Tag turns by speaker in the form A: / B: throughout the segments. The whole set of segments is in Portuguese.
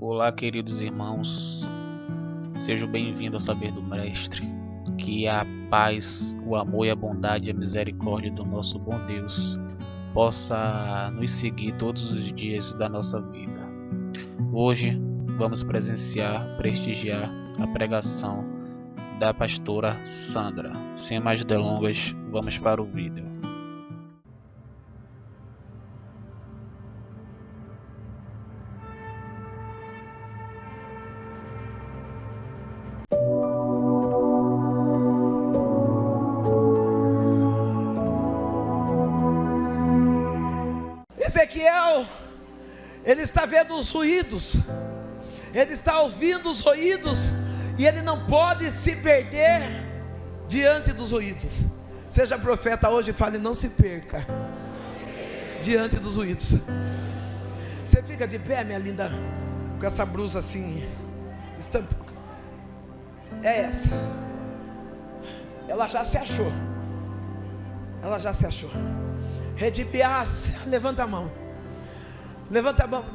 A: Olá, queridos irmãos, sejam bem-vindos ao Saber do Mestre. Que a paz, o amor e a bondade e a misericórdia do nosso bom Deus possa nos seguir todos os dias da nossa vida. Hoje vamos prestigiar a pregação da pastora Sandra. Sem mais delongas, vamos para o vídeo.
B: Ezequiel, ele está vendo os ruídos, ele está ouvindo os ruídos, e ele não pode se perder diante dos ruídos. Seja profeta hoje e fale: não se perca diante dos ruídos. Você fica de pé, minha linda, com essa blusa assim, estampa. É essa. Ela já se achou. Redibias, levanta a mão.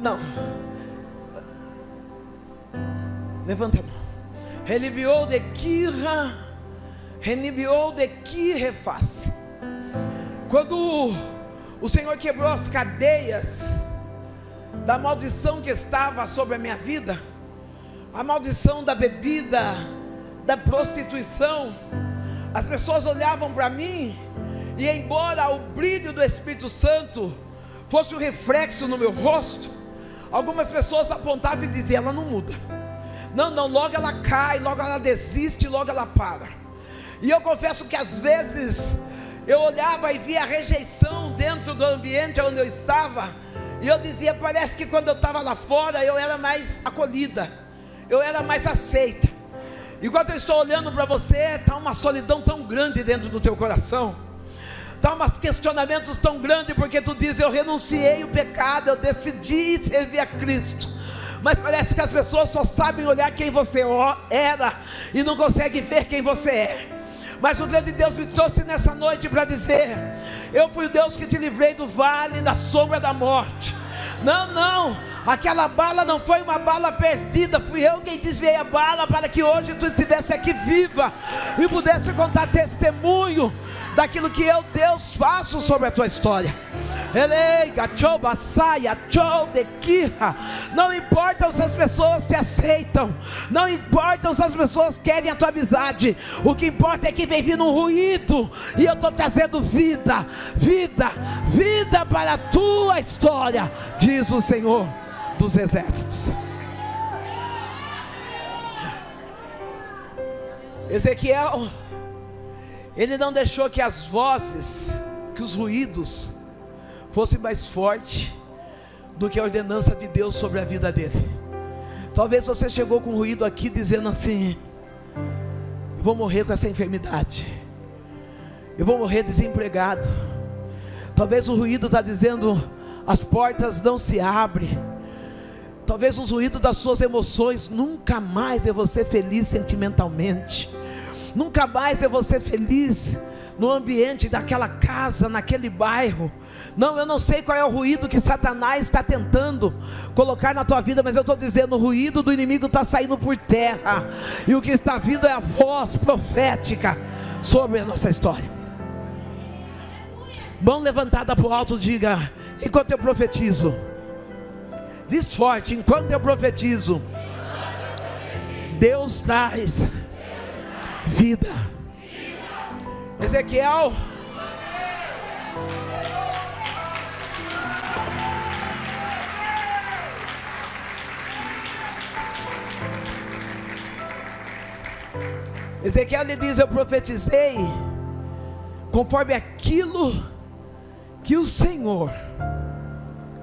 B: Não. Levanta a mão. Relibiou de Kirefaz. Quando o Senhor quebrou as cadeias da maldição que estava sobre a minha vida, a maldição da bebida, da prostituição, as pessoas olhavam para mim, e embora o brilho do Espírito Santo fosse um reflexo no meu rosto, algumas pessoas apontavam e diziam: ela não muda, não, logo ela cai, logo ela desiste, logo ela para. E eu confesso que às vezes eu olhava e via a rejeição dentro do ambiente onde eu estava, e eu dizia: parece que quando eu estava lá fora eu era mais acolhida, eu era mais aceita. Enquanto eu estou olhando para você, está uma solidão tão grande dentro do teu coração, está uns questionamentos tão grandes, porque tu diz: eu renunciei o pecado, eu decidi servir a Cristo, mas parece que as pessoas só sabem olhar quem você era e não conseguem ver quem você é. Mas o grande Deus me trouxe nessa noite para dizer: eu fui o Deus que te livrei do vale da sombra da morte. Não, aquela bala não foi uma bala perdida, fui eu quem desviei a bala para que hoje tu estivesse aqui viva e pudesse contar testemunho daquilo que eu, Deus, faço sobre a tua história. Não importa se as pessoas te aceitam, não importa se as pessoas querem a tua amizade, o que importa é que vem vindo um ruído, e eu estou trazendo vida para a tua história, diz o Senhor dos Exércitos. Ezequiel, ele não deixou que as vozes, que os ruídos fosse mais forte do que a ordenança de Deus sobre a vida dele. Talvez você chegou com ruído aqui dizendo assim: eu vou morrer com essa enfermidade, eu vou morrer desempregado. Talvez o ruído está dizendo: as portas não se abrem. Talvez os ruídos das suas emoções: nunca mais eu vou ser feliz sentimentalmente, nunca mais eu vou ser feliz no ambiente daquela casa, naquele bairro. Não, eu não sei qual é o ruído que Satanás está tentando colocar na tua vida, mas eu estou dizendo: o ruído do inimigo está saindo por terra, e o que está vindo é a voz profética sobre a nossa história. Mão levantada para o alto, diga: enquanto eu profetizo. Diz forte: enquanto eu profetizo, Deus traz vida. Ezequiel, lhe diz: eu profetizei conforme aquilo que o Senhor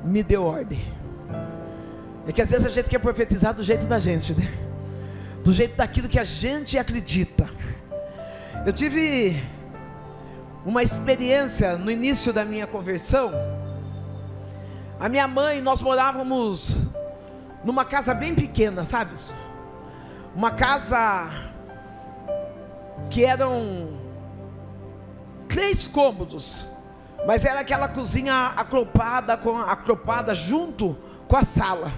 B: me deu ordem. É que às vezes a gente quer profetizar do jeito da gente, né? Do jeito daquilo que a gente acredita. Eu tive uma experiência no início da minha conversão. A minha mãe, nós morávamos numa casa bem pequena, sabe? Uma casa que eram 3 cômodos, mas era aquela cozinha acropada junto com a sala.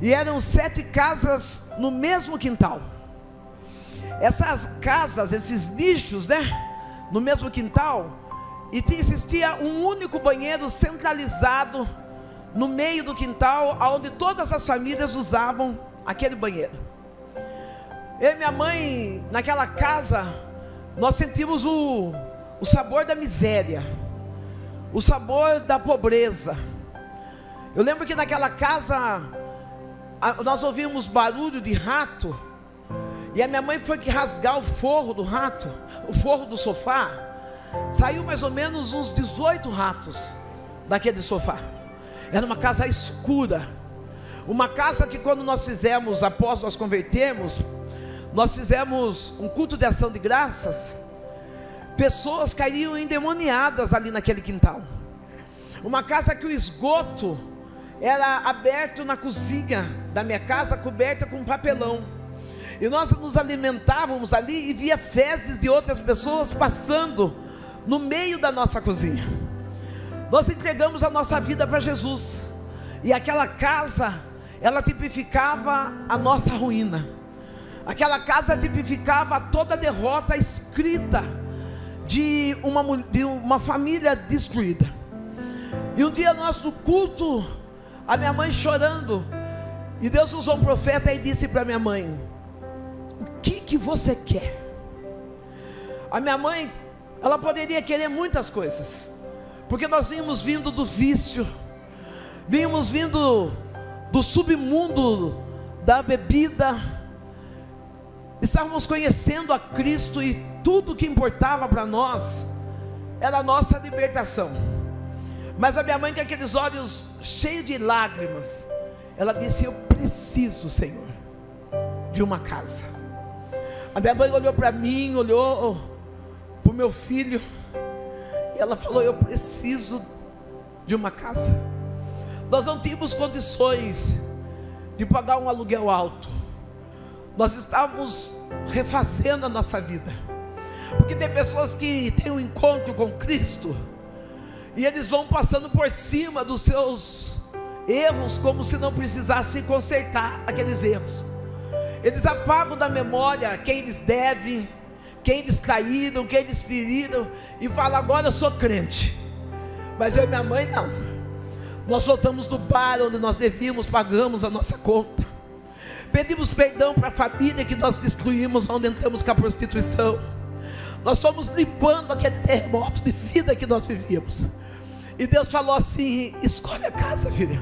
B: E eram 7 casas no mesmo quintal. Essas casas, esses nichos, né, no mesmo quintal. E existia um único banheiro centralizado no meio do quintal, onde todas as famílias usavam aquele banheiro. Eu e minha mãe, naquela casa, nós sentimos o sabor da miséria, o sabor da pobreza. Eu lembro que naquela casa, nós ouvimos barulho de rato, e a minha mãe foi que rasgar o forro do rato, o forro do sofá. Saiu mais ou menos uns 18 ratos daquele sofá. Era uma casa escura, uma casa que quando nós fizemos, após nós convertermos, nós fizemos um culto de ação de graças, pessoas caíam endemoniadas ali naquele quintal. Uma casa que o esgoto era aberto na cozinha da minha casa, coberta com papelão, e nós nos alimentávamos ali e via fezes de outras pessoas passando no meio da nossa cozinha. Nós entregamos a nossa vida para Jesus, e aquela casa, ela tipificava a nossa ruína. Aquela casa tipificava toda a derrota escrita de uma família destruída. E um dia nós no culto, a minha mãe chorando, e Deus usou um profeta e disse para minha mãe: o que você quer? A minha mãe, ela poderia querer muitas coisas, porque nós vínhamos vindo do vício, vínhamos vindo do submundo da bebida, estávamos conhecendo a Cristo, e tudo que importava para nós era a nossa libertação. Mas a minha mãe, com aqueles olhos cheios de lágrimas, ela disse: eu preciso, Senhor, de uma casa. A minha mãe olhou para mim, olhou para o meu filho, e ela falou: eu preciso de uma casa. Nós não tínhamos condições de pagar um aluguel alto, nós estávamos refazendo a nossa vida, porque tem pessoas que têm um encontro com Cristo, e eles vão passando por cima dos seus erros, como se não precisassem consertar aqueles erros. Eles apagam da memória quem eles devem, quem eles caíram, quem eles feriram, e falam: agora eu sou crente. Mas eu e minha mãe não. Nós voltamos do bar onde nós devíamos, pagamos a nossa conta, pedimos perdão para a família que nós destruímos, onde entramos com a prostituição. Nós fomos limpando aquele terremoto de vida que nós vivíamos. E Deus falou assim: escolhe a casa, filha.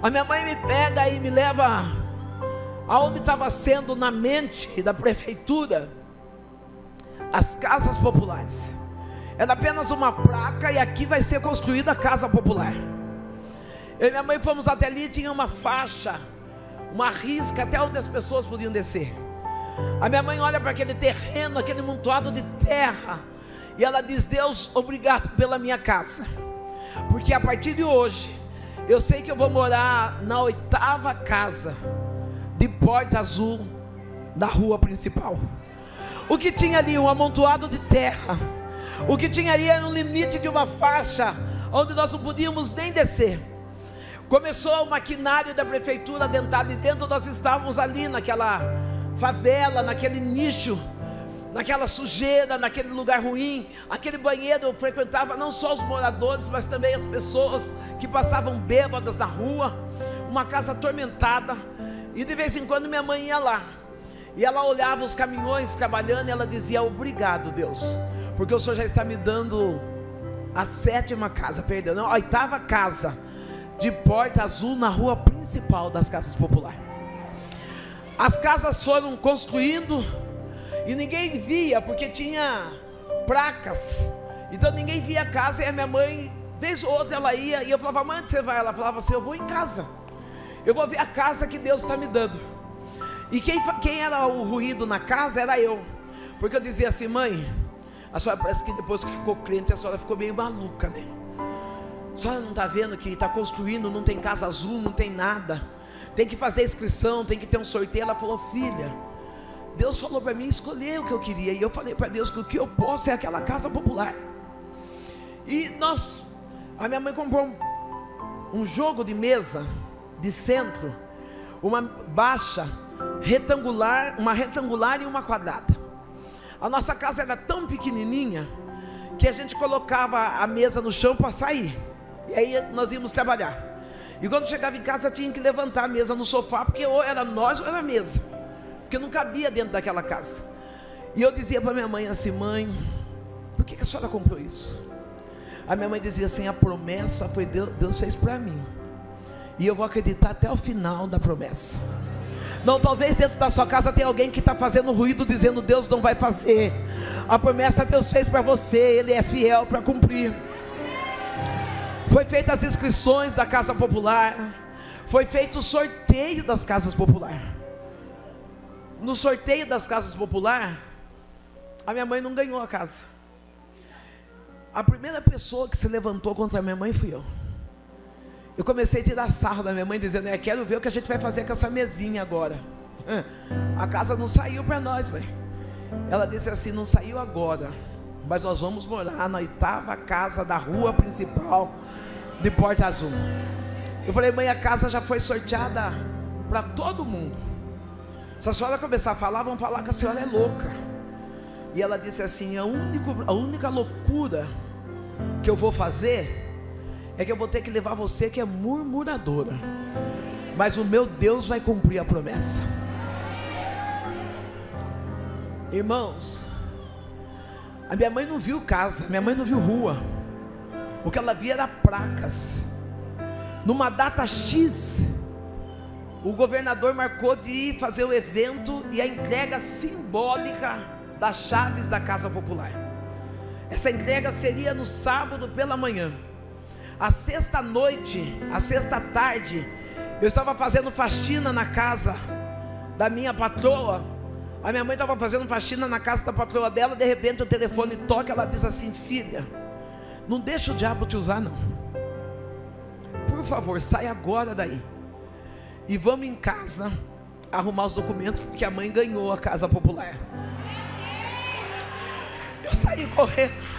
B: A minha mãe me pega e me leva aonde estava sendo na mente da prefeitura as casas populares. Era apenas uma placa, e aqui vai ser construída a casa popular. Eu e minha mãe fomos até ali, tinha uma faixa, uma risca até onde as pessoas podiam descer. A minha mãe olha para aquele terreno, aquele amontoado de terra, e ela diz: Deus, obrigado pela minha casa, porque a partir de hoje eu sei que eu vou morar na 8ª casa de porta azul da rua principal. O que tinha ali? Um amontoado de terra. O que tinha ali era um limite de uma faixa onde nós não podíamos nem descer. Começou o maquinário da prefeitura a adentrar ali dentro. Nós estávamos ali naquela favela, naquele nicho, naquela sujeira, naquele lugar ruim. Aquele banheiro frequentava não só os moradores, mas também as pessoas que passavam bêbadas na rua. Uma casa atormentada. E de vez em quando minha mãe ia lá, e ela olhava os caminhões trabalhando, e ela dizia: obrigado, Deus, porque o Senhor já está me dando a 7ª casa, perdão, não, a 8ª casa de porta azul na rua principal das casas populares. As casas foram construindo e ninguém via, porque tinha placas, então ninguém via a casa. E a minha mãe, vez ou outra, ela ia, e eu falava: mãe, onde você vai? Ela falava assim: eu vou em casa, eu vou ver a casa que Deus está me dando. E quem era o ruído na casa era eu, porque eu dizia assim: mãe, a senhora parece que depois que ficou crente, a senhora ficou meio maluca, né? A senhora não está vendo que está construindo, não tem casa azul, não tem nada, tem que fazer inscrição, tem que ter um sorteio. Ela falou: filha, Deus falou para mim escolher o que eu queria, e eu falei para Deus que o que eu posso é aquela casa popular. E a minha mãe comprou um jogo de mesa de centro, uma baixa, retangular, uma retangular e uma quadrada. A nossa casa era tão pequenininha que a gente colocava a mesa no chão para sair, e aí nós íamos trabalhar. E quando chegava em casa tinha que levantar a mesa no sofá, porque ou era nós ou era a mesa, porque não cabia dentro daquela casa. E eu dizia para minha mãe assim: mãe, por que a senhora comprou isso? A minha mãe dizia assim: a promessa foi Deus fez para mim, e eu vou acreditar até o final da promessa. Não, talvez dentro da sua casa tenha alguém que está fazendo ruído, dizendo: Deus não vai fazer. A promessa Deus fez para você, Ele é fiel para cumprir. Foi feitas as inscrições da Casa Popular, foi feito o sorteio das Casas Popular. No sorteio das Casas Popular, a minha mãe não ganhou a casa. A primeira pessoa que se levantou contra a minha mãe fui eu. Eu comecei a tirar sarro da minha mãe, dizendo: quero ver o que a gente vai fazer com essa mesinha agora. A casa não saiu para nós, mãe. Ela disse assim: não saiu agora, mas nós vamos morar na 8ª casa da rua principal de Porta Azul. Eu falei: mãe, a casa já foi sorteada para todo mundo. Se a senhora começar a falar, vão falar que a senhora é louca. E ela disse assim: a única loucura que eu vou fazer é que eu vou ter que levar você que é murmuradora, mas o meu Deus vai cumprir a promessa. Irmãos, a minha mãe não viu casa, minha mãe não viu rua. O que ela via era placas. Numa data X, o governador marcou de ir fazer o evento e a entrega simbólica das chaves da Casa Popular. Essa entrega seria no sábado pela manhã. A sexta noite, a sexta tarde, eu estava fazendo faxina na casa da minha patroa. A minha mãe estava fazendo faxina na casa da patroa dela. De repente o telefone toca, ela diz assim: filha, não deixa o diabo te usar não. Por favor, sai agora daí e vamos em casa arrumar os documentos, porque a mãe ganhou a Casa Popular. Eu saí correndo.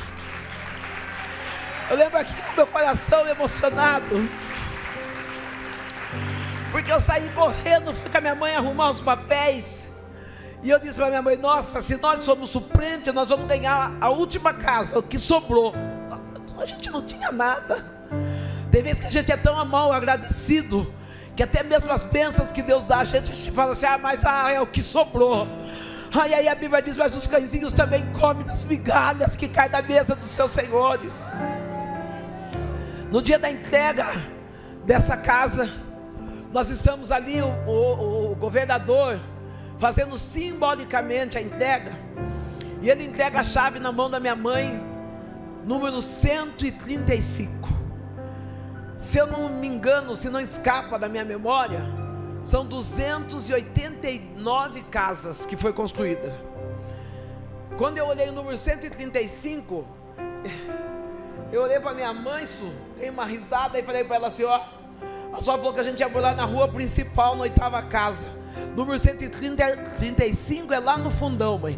B: Eu lembro aqui do meu coração emocionado, porque eu saí correndo, fui com a minha mãe arrumar os papéis. E eu disse para minha mãe: nossa, se nós somos suplentes, nós vamos ganhar a última casa, o que sobrou. A gente não tinha nada. Tem vezes que a gente é tão mal agradecido, que até mesmo as bênçãos que Deus dá, a gente fala assim: mas é o que sobrou. E aí a Bíblia diz: mas os cãezinhos também comem das migalhas que caem da mesa dos seus senhores. No dia da entrega dessa casa, nós estamos ali, o governador fazendo simbolicamente a entrega, e ele entrega a chave na mão da minha mãe, número 135. Se eu não me engano, se não escapa da minha memória, são 289 casas que foi construída. Quando eu olhei o número 135, eu olhei para minha mãe, dei uma risada e falei para ela assim: ó, a senhora falou que a gente ia morar na rua principal, na 8ª casa. Número 135 é lá no fundão, mãe.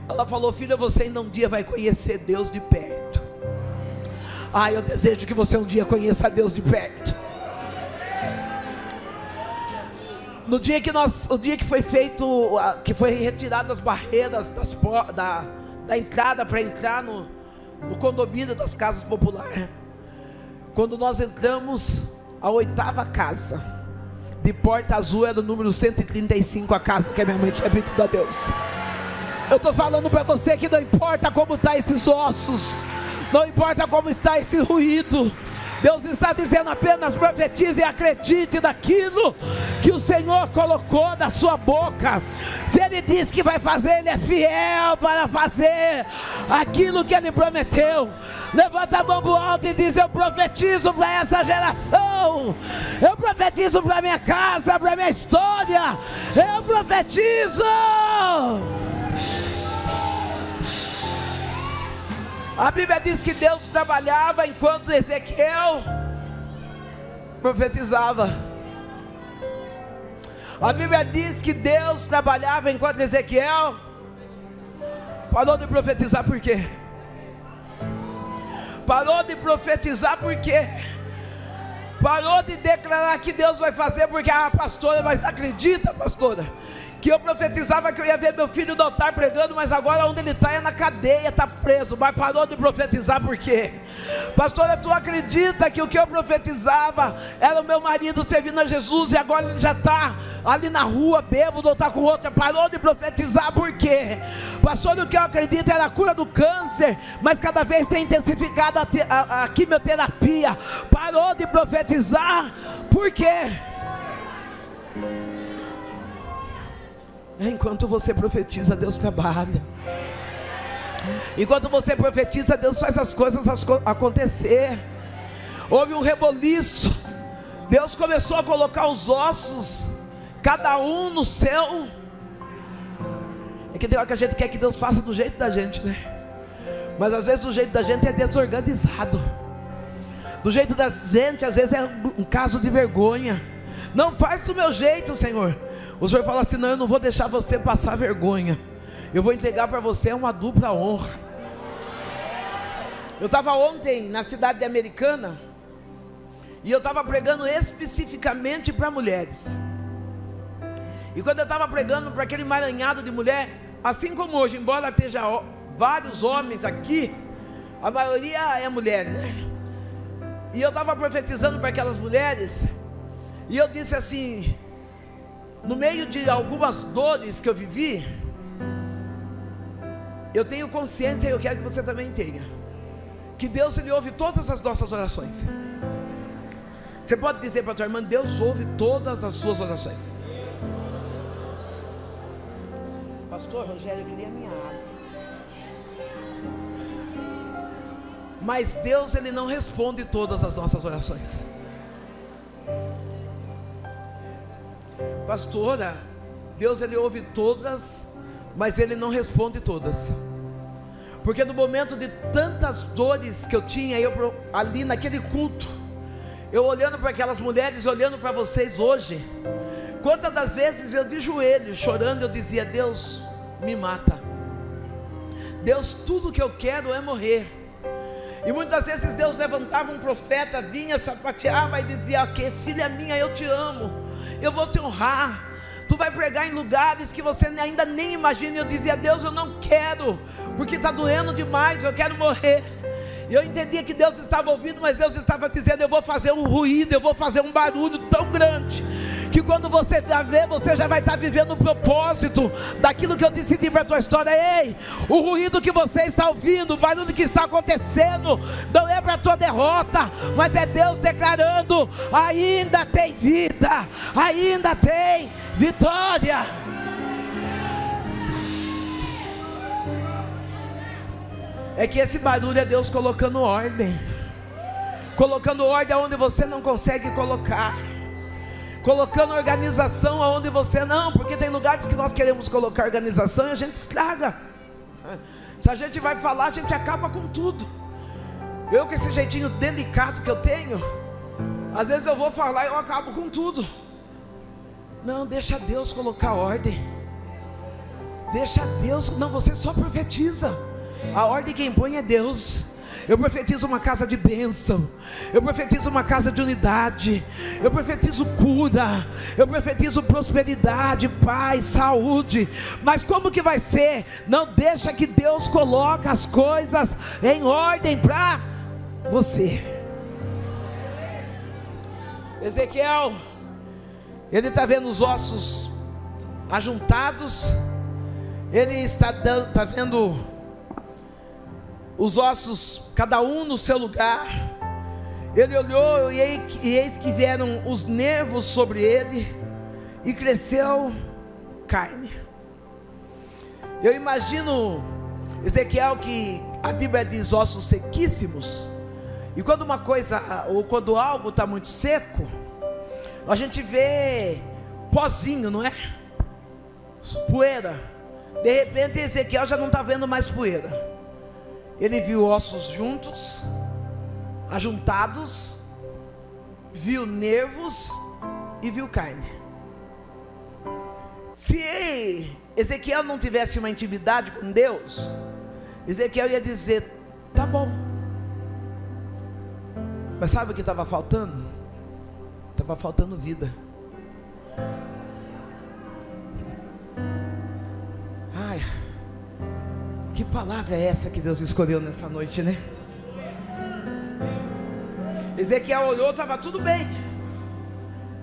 B: Ela falou: filha, você ainda um dia vai conhecer Deus de perto. Eu desejo que você um dia conheça Deus de perto. No dia que foi feito, que foi retirado as barreiras da entrada para entrar no condomínio das Casas Populares, quando nós entramos, a 8ª casa de Porta Azul era o número 135, a casa que a minha mãe tinha pedido a Deus. Eu estou falando para você que não importa como está esses ossos, não importa como está esse ruído, Deus está dizendo: apenas profetize e acredite daquilo que o Senhor colocou na sua boca. Se Ele diz que vai fazer, Ele é fiel para fazer aquilo que Ele prometeu. Levanta a mão pro alto e diz: eu profetizo para essa geração, eu profetizo para minha casa, para minha história, eu profetizo. A Bíblia diz que Deus trabalhava enquanto Ezequiel profetizava. A Bíblia diz que Deus trabalhava enquanto Ezequiel parou de profetizar. Por quê? Parou de profetizar porque Parou de declarar que Deus vai fazer, porque pastora, mas acredita, pastora, que eu profetizava que eu ia ver meu filho no altar pregando, mas agora onde ele está é na cadeia, está preso. Mas parou de profetizar por quê? Pastora, tu acredita que o que eu profetizava era o meu marido servindo a Jesus, e agora ele já está ali na rua bêbado ou está com outra? Parou de profetizar por quê? Pastor, o que eu acredito era a cura do câncer, mas cada vez tem intensificado a quimioterapia. Parou de profetizar por quê? Enquanto você profetiza, Deus trabalha. Enquanto você profetiza, Deus faz as coisas acontecer. Houve um reboliço. Deus começou a colocar os ossos, cada um no seu. É que tem hora que a gente quer que Deus faça do jeito da gente, né? Mas às vezes do jeito da gente é desorganizado. Do jeito da gente, às vezes é um caso de vergonha. Não faz do meu jeito, Senhor. O Senhor fala assim: não, eu não vou deixar você passar vergonha. Eu vou entregar para você uma dupla honra. Eu estava ontem na cidade de Americana, e eu estava pregando especificamente para mulheres. E quando eu estava pregando para aquele emaranhado de mulher, assim como hoje, embora esteja vários homens aqui, a maioria é mulher, né? E eu estava profetizando para aquelas mulheres, e eu disse assim, no meio de algumas dores que eu vivi, eu tenho consciência, e eu quero que você também tenha, que Deus, Ele ouve todas as nossas orações. Você pode dizer para a tua irmã: Deus ouve todas as suas orações. Pastor Rogério, eu queria minha água. Mas Deus, Ele não responde todas as nossas orações. Pastora, Deus, Ele ouve todas, mas Ele não responde todas. Porque no momento de tantas dores que eu tinha, eu ali naquele culto, eu olhando para aquelas mulheres, olhando para vocês hoje, quantas das vezes eu de joelhos, chorando, eu dizia: Deus, me mata. Deus, tudo que eu quero é morrer. E muitas vezes Deus levantava um profeta, vinha, sapateava e dizia: ok, filha minha, eu te amo, eu vou te honrar, tu vai pregar em lugares que você ainda nem imagina. E eu dizia: Deus, eu não quero, porque está doendo demais, eu quero morrer. E eu entendia que Deus estava ouvindo, mas Deus estava dizendo: eu vou fazer um ruído, eu vou fazer um barulho tão grande, que quando você vai ver, você já vai estar vivendo o propósito daquilo que eu decidi para a tua história. Ei, o ruído que você está ouvindo, o barulho que está acontecendo, não é para a tua derrota, mas é Deus declarando: ainda tem vida, ainda tem vitória. É que esse barulho é Deus colocando ordem, colocando ordem aonde você não consegue colocar, colocando organização aonde você não, porque tem lugares que nós queremos colocar organização e a gente estraga. Se a gente vai falar, a gente acaba com tudo. Eu, com esse jeitinho delicado que eu tenho, às vezes eu vou falar e eu acabo com tudo. Não, deixa Deus colocar ordem, deixa Deus. Não, você só profetiza. A ordem quem põe é Deus. Eu profetizo uma casa de bênção, eu profetizo uma casa de unidade, eu profetizo cura, eu profetizo prosperidade, paz, saúde. Mas como que vai ser? Não deixa que Deus coloque as coisas em ordem para você. Ezequiel, ele está vendo os ossos ajuntados, ele está vendo os ossos, cada um no seu lugar. Ele olhou e eis que vieram os nervos sobre ele, e cresceu carne. Eu imagino Ezequiel, que a Bíblia diz ossos sequíssimos, e quando uma coisa, ou quando algo está muito seco, a gente vê pozinho, não é? Poeira. De repente Ezequiel já não está vendo mais poeira. Ele viu ossos juntos, ajuntados, viu nervos e viu carne. Se Ezequiel não tivesse uma intimidade com Deus, Ezequiel ia dizer: tá bom. Mas sabe o que estava faltando? estava faltando vida. Ai, que palavra é essa que Deus escolheu nessa noite, né? Ezequiel olhou, estava tudo bem.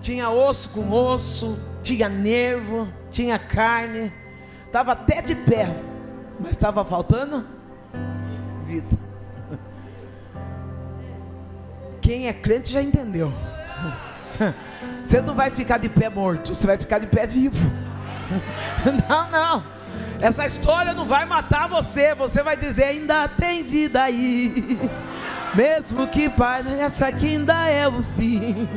B: Tinha osso com osso, tinha nervo, tinha carne, estava até de pé, mas estava faltando vida. Quem é crente já entendeu. Você não vai ficar de pé morto, você vai ficar de pé vivo. Não, essa história não vai matar você. Você vai dizer: ainda tem vida aí, mesmo que pareça que ainda é o fim,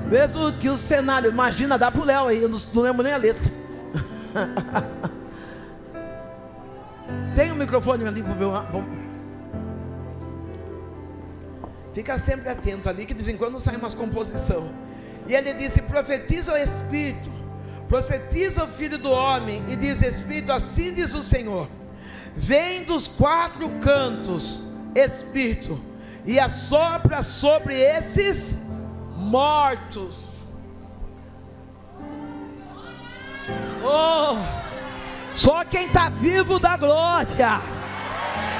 B: mesmo que o cenário, imagina, dá pro Léo aí, eu não lembro nem a letra. Tem um microfone ali pro meu. Fica sempre atento ali, que de vez em quando sai umas composição. E ele disse: profetiza o Espírito, profetiza o Filho do Homem, e diz: Espírito, assim diz o Senhor, vem dos 4 cantos, Espírito, e assopra sobre esses mortos. Oh, só quem está vivo dá glória,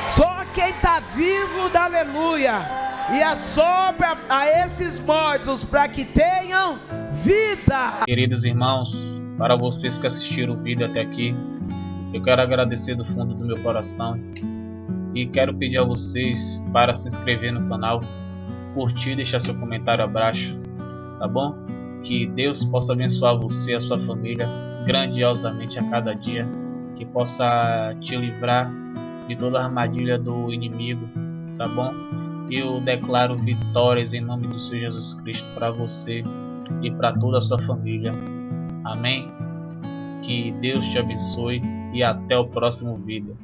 B: só quem está vivo dá aleluia. E assopra a esses mortos para que tenham vida.
A: Queridos irmãos, para vocês que assistiram o vídeo até aqui, eu quero agradecer do fundo do meu coração e quero pedir a vocês para se inscrever no canal, curtir, deixar seu comentário abaixo, tá bom? Que Deus possa abençoar você e a sua família grandiosamente a cada dia, que possa te livrar de toda a armadilha do inimigo, tá bom? Eu declaro vitórias em nome do Senhor Jesus Cristo para você e para toda a sua família. Amém? Que Deus te abençoe e até o próximo vídeo.